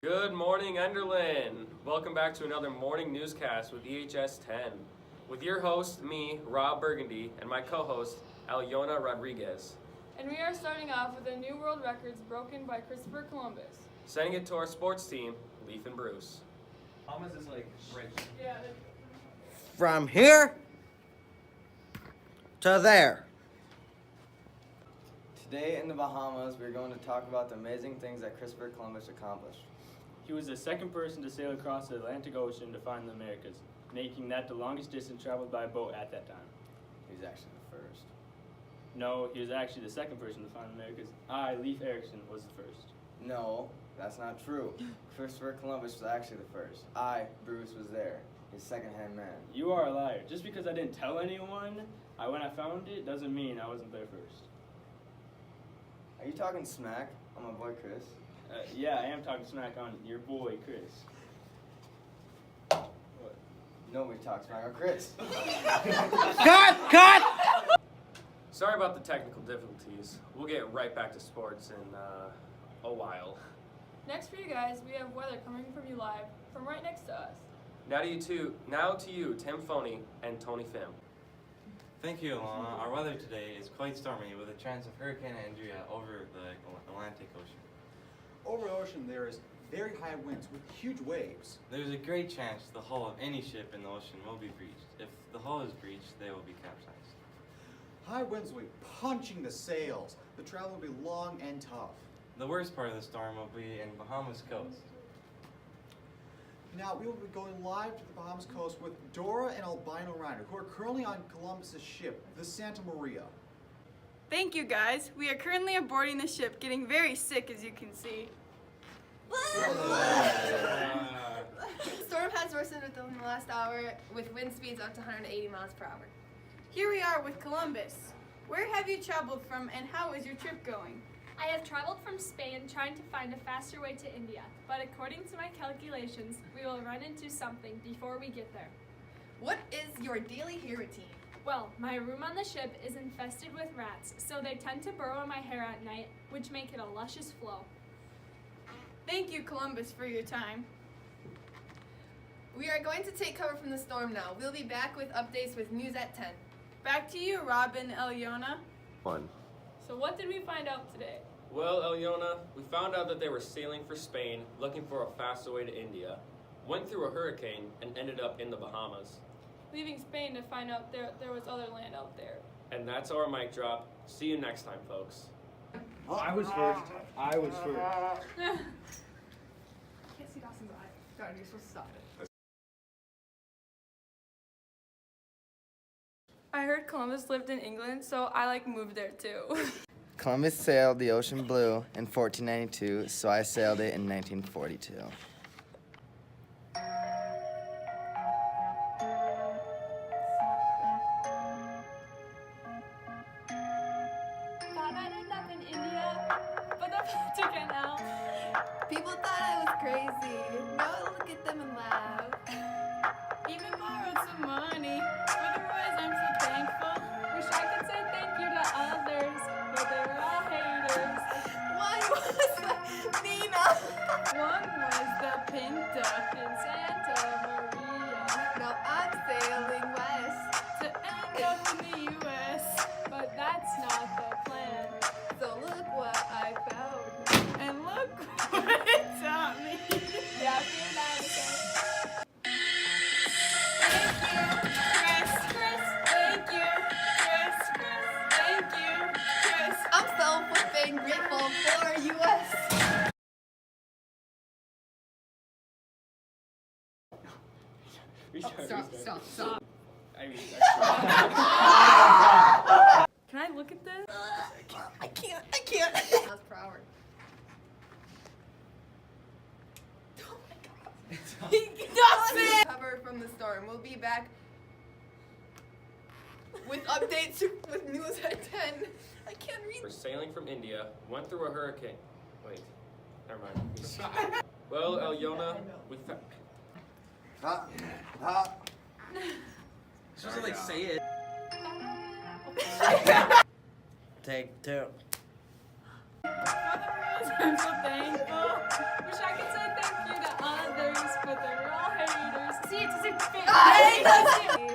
Good morning, Enderlin. Welcome back to another morning newscast with EHS 10. With your host, me, Rob Burgundy, and my co-host, Alyona Rodriguez. And we are starting off with the new world records broken by Christopher Columbus. Sending it to our sports team, Leaf and Bruce. Thomas is like right. Yeah. From here to there. Today in the Bahamas, we're going to talk about the amazing things that Christopher Columbus accomplished. He was the second person to sail across the Atlantic Ocean to find the Americas, making that the longest distance traveled by boat at that time. He was actually the first. No, he was actually the second person to find the Americas. I, Leif Erikson, was the first. No, that's not true. Christopher Columbus was actually the first. Bruce, was there, his second-hand man. You are a liar. Just because I didn't tell anyone when I found it doesn't mean I wasn't there first. Are you talking smack on my boy Chris? Yeah, I am talking smack on your boy, Chris. What? Nobody talks smack on Chris. Cut! Sorry about the technical difficulties. We'll get right back to sports in a while. Next for you guys, we have weather coming from you live from right next to us. Now to you, Tim Phoney and Tony Phim. Thank you, Alana. Our weather today is quite stormy with a chance of Hurricane Andrea over the Atlantic Ocean. Over the ocean, there is very high winds with huge waves. There's a great chance the hull of any ship in the ocean will be breached. If the hull is breached, they will be capsized. High winds will be punching the sails. The travel will be long and tough. The worst part of the storm will be in Bahamas coast. Now, we will be going live to the Bahamas coast with Dora and Albino Ryder, who are currently on Columbus's ship, the Santa Maria. Thank you, guys. We are currently aboarding the ship, getting very sick, as you can see. The storm has worsened within the last hour with wind speeds up to 180 miles per hour. Here we are with Columbus. Where have you traveled from, and how is your trip going? I have traveled from Spain trying to find a faster way to India, but according to my calculations, we will run into something before we get there. What is your daily hair routine? Well, my room on the ship is infested with rats, so they tend to burrow in my hair at night, which make it a luscious flow. Thank you, Columbus, for your time. We are going to take cover from the storm now. We'll be back with updates with news at 10. Back to you, Robin, Alyona. So what did we find out today? Well, Alyona, we found out that they were sailing for Spain, looking for a faster way to India, went through a hurricane, and ended up in the Bahamas. Leaving Spain to find out there was other land out there. And that's our mic drop. See you next time, folks. I was first. I can't see Dawson's eye. God, you're supposed to stop it. I heard Columbus lived in England, so I moved there too. Columbus sailed the ocean blue in 1492, so I sailed it in 1942. Thought I'd end up in India, but the Panama Canal. People thought I was crazy. Now look at them and laugh. Even borrowed some money. Otherwise, I'm so thankful. Wish I could say thank you to others, but they were all haters. One was Nina. One was the Pinta. In Santa Maria, Now I'm sailing west. To end up in the U.S. but that's not the plan. So look what I found. And look what it taught me. Yeah, feel that again. Thank you, Chris. Thank you, Chris. I'm so flipping grateful for U.S. Stop. I mean, Can I look at this? I can't. Miles per hour. Oh my God. Cover from the storm. We'll be back with updates with news at 10. I can't read. We're sailing from India, went through a hurricane. Wait, never mind. Well, Alyona, we found... Supposed to say it. Take two. I'm so thankful. Wish I could say thank Hey,